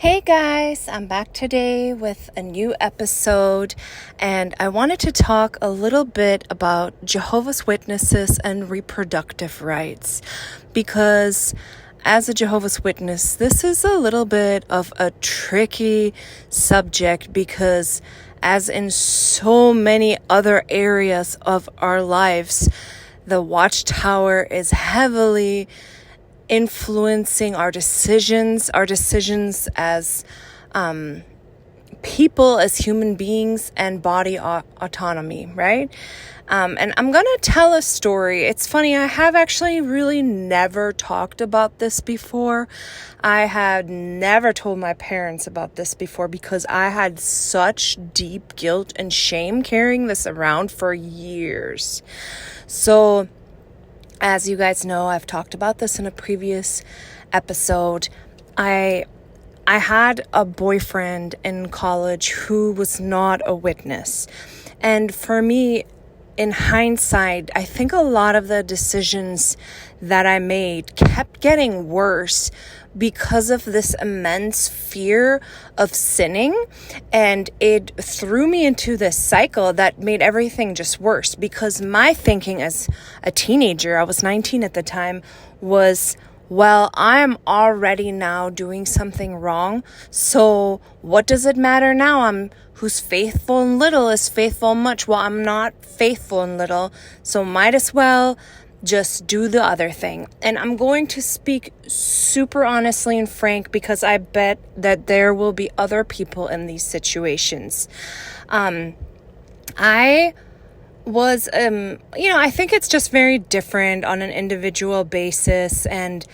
Hey guys, I'm back today with a new episode, and I wanted to talk a little bit about Jehovah's Witnesses and reproductive rights, because as a Jehovah's Witness, this is a little bit of a tricky subject because, as in so many other areas of our lives, the Watchtower is heavily influencing our decisions as people, as human beings, and body autonomy, right? And I'm going to tell a story. It's funny, I have actually really never talked about this before. I had never told my parents about this before because I had such deep guilt and shame carrying this around for years. So, as you guys know, I've talked about this in a previous episode. I had a boyfriend in college who was not a witness. And for me, in hindsight, I think a lot of the decisions that I made kept getting worse because of this immense fear of sinning, and it threw me into this cycle that made everything just worse, because my thinking as a teenager, I was 19 at the time, was, well, I'm already now doing something wrong, so what does it matter now? Who's faithful in little is faithful in much. Well, I'm not faithful in little, so might as well just do the other thing. And I'm going to speak super honestly and frank because I bet that there will be other people in these situations. I was, I think it's just very different on an individual basis. And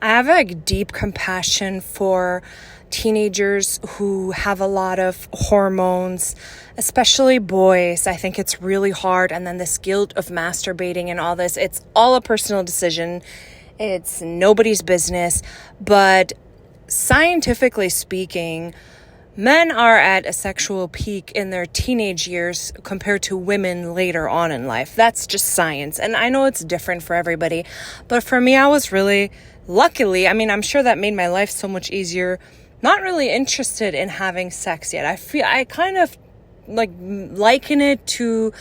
I have a deep compassion for teenagers who have a lot of hormones, especially boys. I think it's really hard. And then this guilt of masturbating and all this, it's all a personal decision. It's nobody's business. But scientifically speaking, men are at a sexual peak in their teenage years compared to women later on in life. That's just science. And I know it's different for everybody. But for me, I was really, luckily, I'm sure that made my life so much easier, not really interested in having sex yet. I kind of liken it to,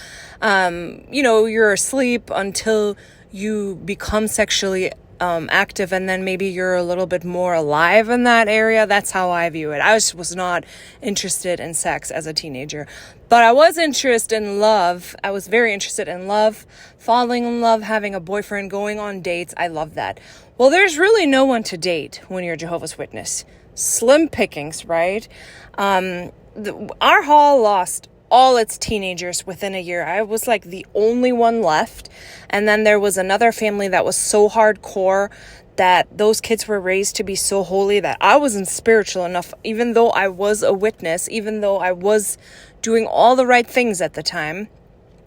you're asleep until you become sexually active, and then maybe you're a little bit more alive in that area. That's how I view it. I was not interested in sex as a teenager, but I was interested in love. I was very interested in love, falling in love, having a boyfriend, going on dates. I love that. Well, there's really no one to date when you're a Jehovah's Witness. Slim pickings, right? Our hall lost all its teenagers within a year. I was like the only one left. And then there was another family that was so hardcore that those kids were raised to be so holy that I wasn't spiritual enough, even though I was a witness, even though I was doing all the right things at the time.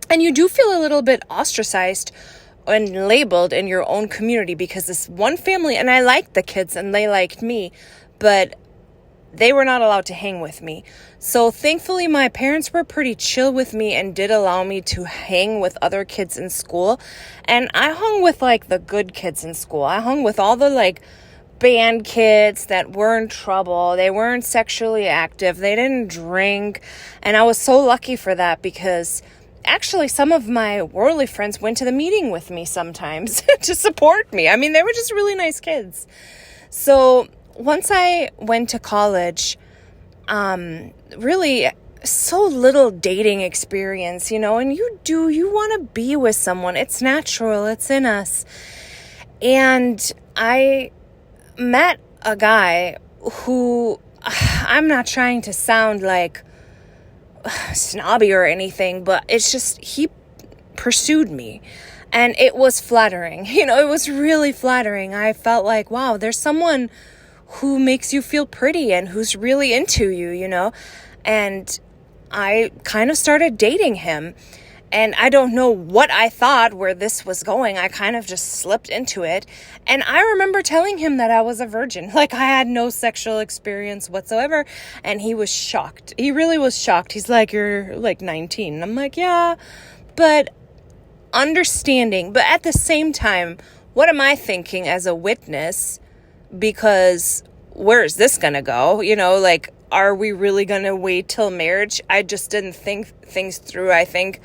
And you do feel a little bit ostracized and labeled in your own community, because this one family, and I liked the kids and they liked me, but they were not allowed to hang with me. So thankfully, my parents were pretty chill with me and did allow me to hang with other kids in school. And I hung with the good kids in school. I hung with all the band kids that were in trouble. They weren't sexually active. They didn't drink. And I was so lucky for that, because actually some of my worldly friends went to the meeting with me sometimes to support me. They were just really nice kids. So once I went to college, really so little dating experience, and you want to be with someone. It's natural. It's in us. And I met a guy who, I'm not trying to sound like snobby or anything, but it's just, he pursued me. And it was flattering. It was really flattering. I felt like, wow, there's someone who makes you feel pretty and who's really into you, and I kind of started dating him, and I don't know what I thought where this was going. I kind of just slipped into it, and I remember telling him that I was a virgin, I had no sexual experience whatsoever, and he was shocked. He really was shocked. He's like, you're 19. And I'm like, yeah, but understanding. But at the same time, what am I thinking as a witness? Because where is this going to go? Like, are we really going to wait till marriage? I just didn't think things through. I think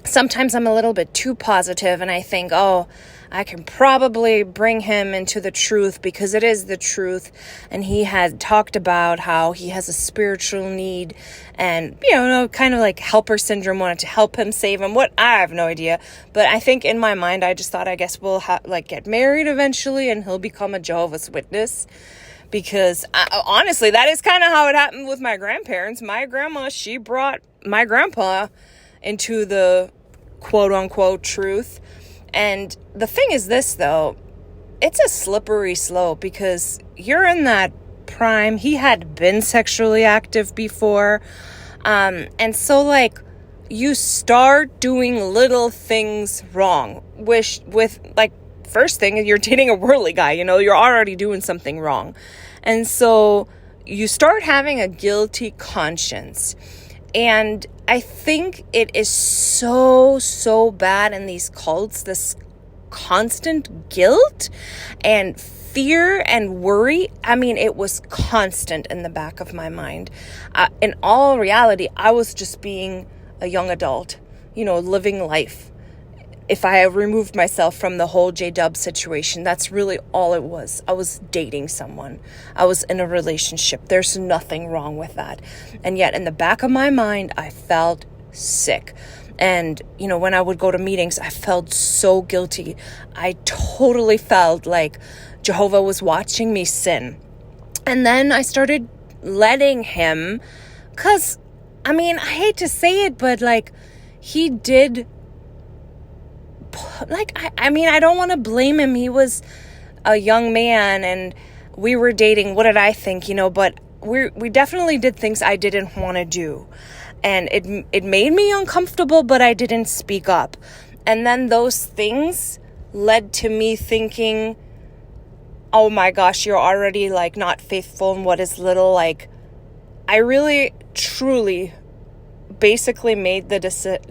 sometimes I'm a little bit too positive, and I think, oh, I can probably bring him into the truth because it is the truth. And he had talked about how he has a spiritual need and, kind of like helper syndrome, wanted to help him, save him. I have no idea. But I think in my mind, I just thought, I guess we'll get married eventually and he'll become a Jehovah's Witness. Because honestly, that is kind of how it happened with my grandparents. My grandma, she brought my grandpa into the quote unquote truth. And the thing is this, though, it's a slippery slope because you're in that prime. He had been sexually active before. And so, like, you start doing little things wrong. First thing, you're dating a worldly guy, you're already doing something wrong. And so you start having a guilty conscience. And I think it is so, so bad in these cults, this constant guilt and fear and worry. I mean, it was constant in the back of my mind. In all reality, I was just being a young adult, living life. If I removed myself from the whole J-Dub situation, that's really all it was. I was dating someone. I was in a relationship. There's nothing wrong with that. And yet in the back of my mind, I felt sick. And, when I would go to meetings, I felt so guilty. I totally felt like Jehovah was watching me sin. And then I started letting him, because, I hate to say it, but he did... I don't want to blame him. He was a young man and we were dating. What did I think, but we definitely did things I didn't want to do. And it made me uncomfortable, but I didn't speak up. And then those things led to me thinking, oh my gosh, you're already not faithful in what is little. I really, truly, basically made the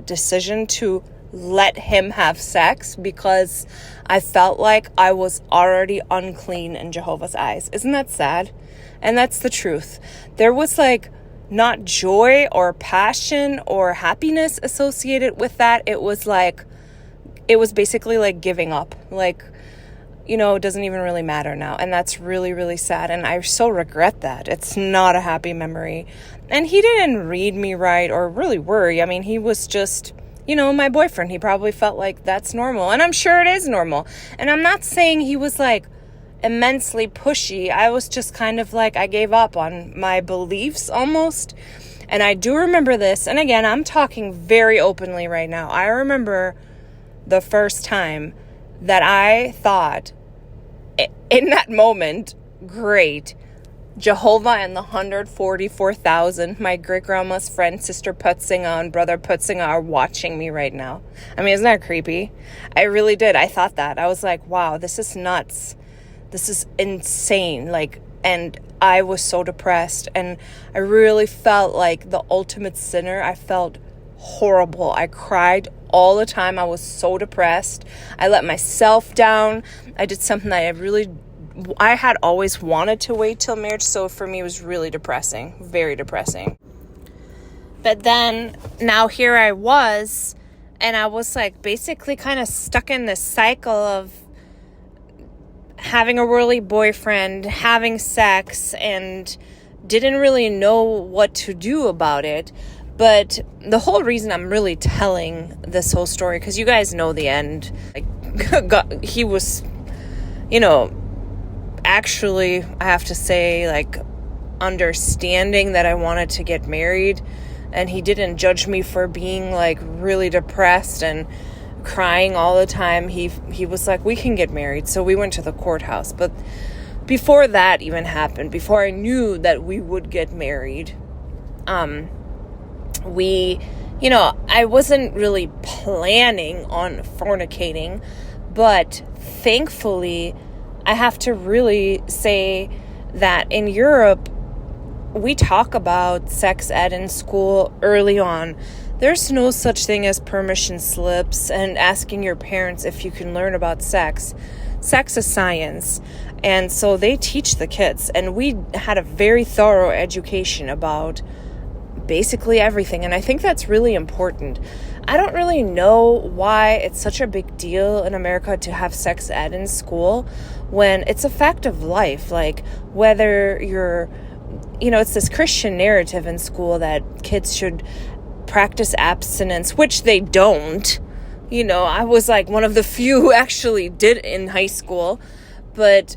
decision to let him have sex because I felt like I was already unclean in Jehovah's eyes. Isn't that sad? And that's the truth. There was not joy or passion or happiness associated with that. It was basically giving up. It doesn't even really matter now. And that's really, really sad. And I so regret that. It's not a happy memory. And he didn't read me right or really worry. He was just... my boyfriend. He probably felt like that's normal. And I'm sure it is normal. And I'm not saying he was immensely pushy. I was just kind of I gave up on my beliefs almost. And I do remember this. And again, I'm talking very openly right now. I remember the first time that I thought in that moment, great, Jehovah and the 144,000, my great-grandma's friend, Sister Putzinga and Brother Putzinga are watching me right now. Isn't that creepy? I really did. I thought that. I was like, wow, this is nuts. This is insane. And I was so depressed. And I really felt like the ultimate sinner. I felt horrible. I cried all the time. I was so depressed. I let myself down. I did something that I had always wanted to wait till marriage, so for me it was really depressing, very depressing. But then, now here I was, and I was basically kind of stuck in this cycle of having a worldly boyfriend, having sex, and didn't really know what to do about it. But the whole reason I'm really telling this whole story, because you guys know the end, he was, actually, I have to say, understanding that I wanted to get married, and he didn't judge me for being really depressed and crying all the time. He was like, we can get married. So we went to the courthouse. But before that even happened, before I knew that we would get married, I wasn't really planning on fornicating, but thankfully, I have to really say that in Europe, we talk about sex ed in school early on. There's no such thing as permission slips and asking your parents if you can learn about sex. sex is science. And so they teach the kids. And we had a very thorough education about basically everything. And I think that's really important. I don't really know why it's such a big deal in America to have sex ed in school when it's a fact of life. Like, whether you're, it's this Christian narrative in school that kids should practice abstinence, which they don't. I was like one of the few who actually did in high school, but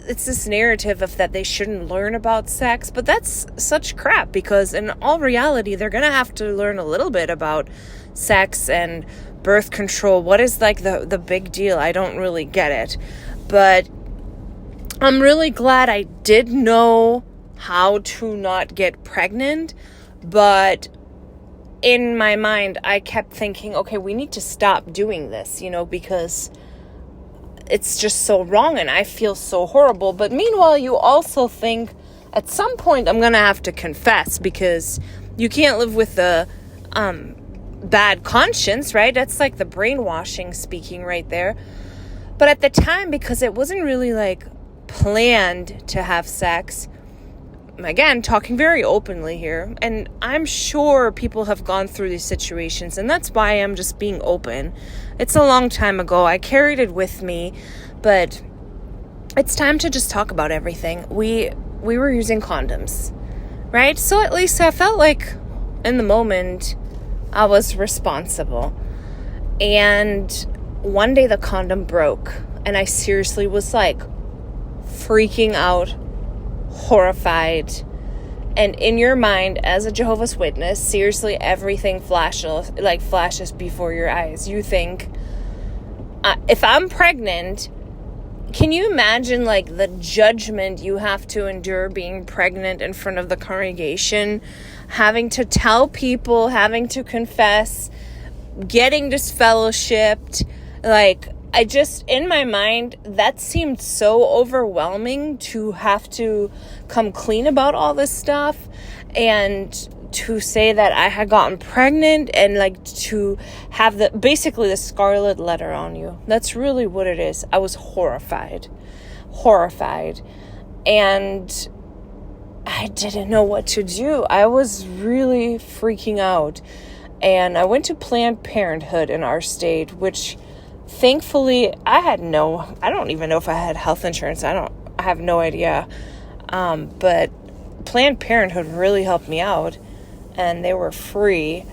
it's this narrative of that they shouldn't learn about sex, but that's such crap, because in all reality, they're going to have to learn a little bit about sex and birth control. What is like the big deal? I don't really get it, but I'm really glad I did know how to not get pregnant, but in my mind, I kept thinking, okay, we need to stop doing this, because it's just so wrong and I feel so horrible. But meanwhile, you also think at some point I'm going to have to confess, because you can't live with the bad conscience, right? That's like the brainwashing speaking right there. But at the time, because it wasn't really like planned to have sex, again, talking very openly here, and I'm sure people have gone through these situations, and that's why I'm just being open. It's a long time ago. I carried it with me, but it's time to just talk about everything. We were using condoms, right? So at least I felt like in the moment I was responsible. And one day the condom broke, and I seriously was like freaking out, horrified. And in your mind, as a Jehovah's Witness, seriously, everything flashes before your eyes. You think, if I'm pregnant, can you imagine like the judgment you have to endure being pregnant in front of the congregation, having to tell people, having to confess, getting disfellowshipped? Like, in my mind, that seemed so overwhelming to have to come clean about all this stuff, and to say that I had gotten pregnant, and like to have basically the scarlet letter on you. That's really what it is. I was horrified. And I didn't know what to do. I was really freaking out. And I went to Planned Parenthood in our state, which thankfully, I don't even know if I had health insurance. I have no idea. But Planned Parenthood really helped me out, and they were free.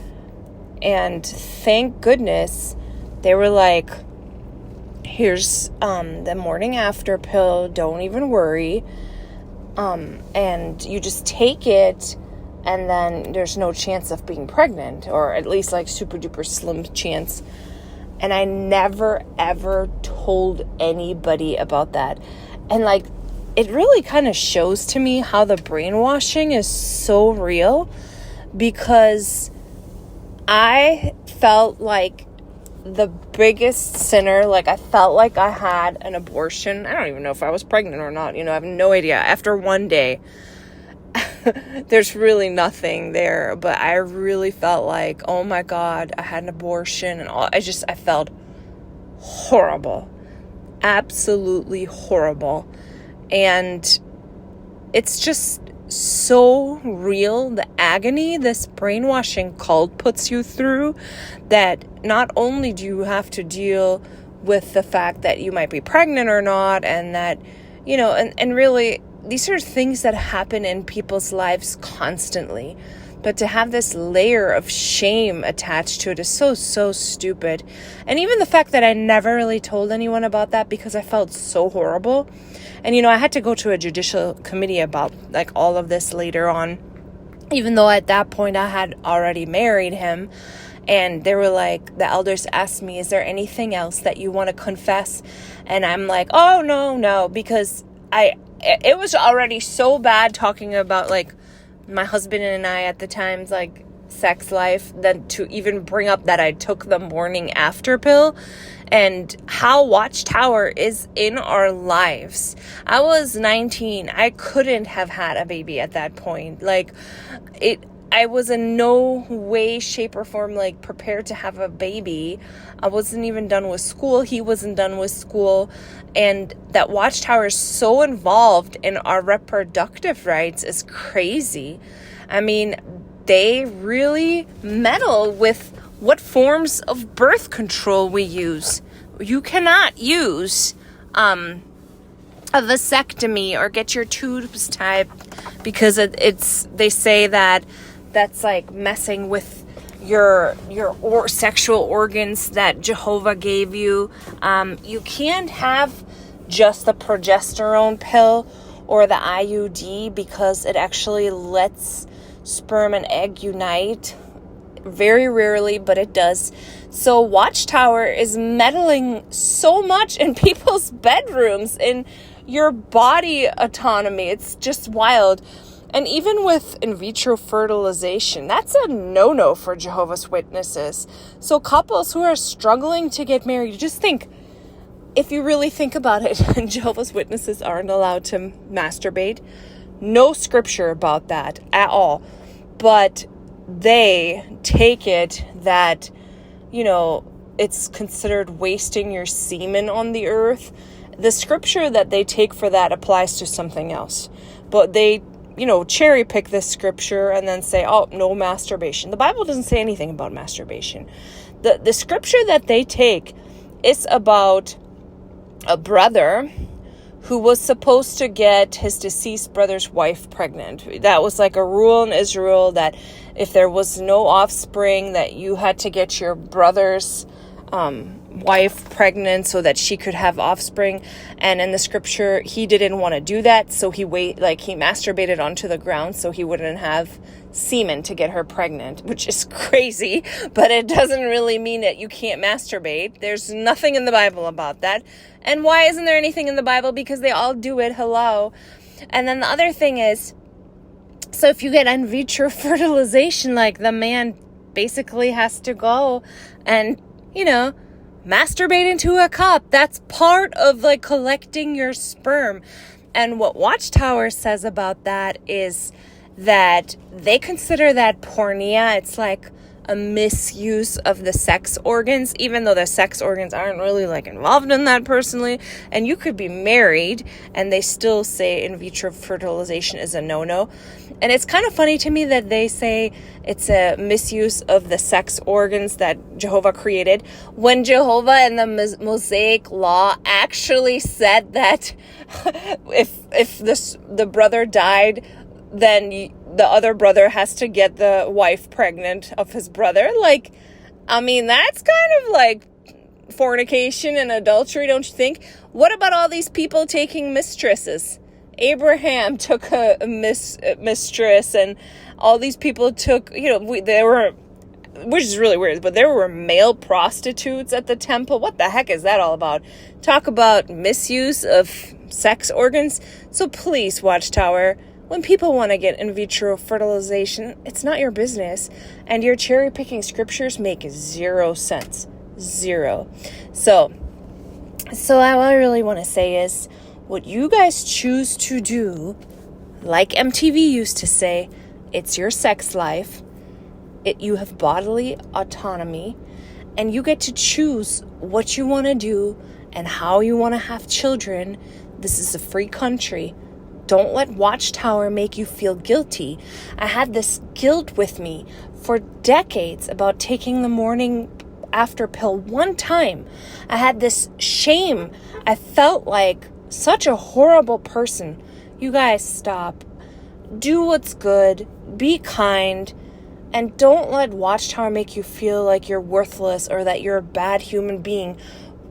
And thank goodness, they were like, here's the morning after pill. Don't even worry. And you just take it, and then there's no chance of being pregnant, or at least like super duper slim chance. And I never, ever told anybody about that. And like, it really kind of shows to me how the brainwashing is so real, because I felt like the biggest sinner. Like, I felt like I had an abortion. I don't even know if I was pregnant or not. I have no idea. After one day, there's really nothing there, but I really felt like, oh my God, I had an abortion, and all. I felt horrible, absolutely horrible. And it's just so real, the agony this brainwashing cult puts you through, that not only do you have to deal with the fact that you might be pregnant or not, and that, and really, these are things that happen in people's lives constantly. But to have this layer of shame attached to it is so, so stupid. And even the fact that I never really told anyone about that, because I felt so horrible. And, I had to go to a judicial committee about like all of this later on, even though at that point I had already married him. And they were like, the elders asked me, is there anything else that you want to confess? And I'm like, oh, no, because it was already so bad talking about like my husband and I at the time's like sex life, than to even bring up that I took the morning after pill, and how Watchtower is in our lives. I was 19. I couldn't have had a baby at that point. Like, I was in no way, shape, or form like prepared to have a baby. I wasn't even done with school. He wasn't done with school. And that Watchtower is so involved in our reproductive rights is crazy. I mean, they really meddle with what forms of birth control we use. You cannot use a vasectomy or get your tubes tied because they say that that's like messing with your sexual organs that Jehovah gave you. You can't have just the progesterone pill or the IUD because it actually lets sperm and egg unite. Very rarely, but it does. So Watchtower is meddling so much in people's bedrooms, in your body autonomy. It's just wild. And even with in vitro fertilization, that's a no-no for Jehovah's Witnesses. So couples who are struggling to get married, just think, if you really think about it, Jehovah's Witnesses aren't allowed to masturbate. No scripture about that at all. But they take it that, it's considered wasting your semen on the earth. The scripture that they take for that applies to something else. But they cherry pick this scripture and then say, oh, no masturbation. The Bible doesn't say anything about masturbation. The scripture that they take is about a brother who was supposed to get his deceased brother's wife pregnant. That was like a rule in Israel that if there was no offspring, that you had to get your brother's wife pregnant so that she could have offspring. And in the scripture, he didn't want to do that, so he masturbated onto the ground so he wouldn't have semen to get her pregnant, which is crazy, but it doesn't really mean that you can't masturbate. There's nothing in the Bible about that. And why isn't there anything in the Bible? Because they all do it. Hello. And then the other thing is, so if you get in vitro fertilization, like the man basically has to go and, masturbate into a cup. That's part of like collecting your sperm. And what Watchtower says about that is that they consider that pornea. It's like a misuse of the sex organs, even though the sex organs aren't really like involved in that personally. And you could be married and they still say in vitro fertilization is a no-no. And it's kind of funny to me that they say it's a misuse of the sex organs that Jehovah created, when Jehovah in the Mosaic law actually said that if the brother died, then the other brother has to get the wife pregnant of his brother. Like, I mean, that's kind of like fornication and adultery, don't you think? What about all these people taking mistresses? Abraham took a mistress, and all these people took, which is really weird, but there were male prostitutes at the temple. What the heck is that all about? Talk about misuse of sex organs. So please, Watchtower, when people want to get in vitro fertilization, it's not your business. And your cherry picking scriptures make 0 sense. 0. So what I really want to say is, what you guys choose to do, like MTV used to say, it's your sex life. You have bodily autonomy, and you get to choose what you want to do and how you want to have children. This is a free country. Don't let Watchtower make you feel guilty. I had this guilt with me for decades about taking the morning after pill one time. I had this shame. I felt like such a horrible person. You guys, stop. Do what's good. Be kind. And don't let Watchtower make you feel like you're worthless or that you're a bad human being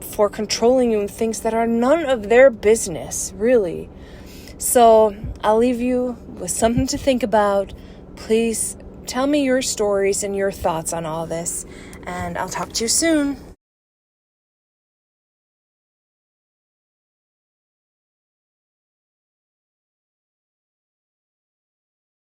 for controlling you in things that are none of their business, really. So I'll leave you with something to think about. Please tell me your stories and your thoughts on all this, and I'll talk to you soon.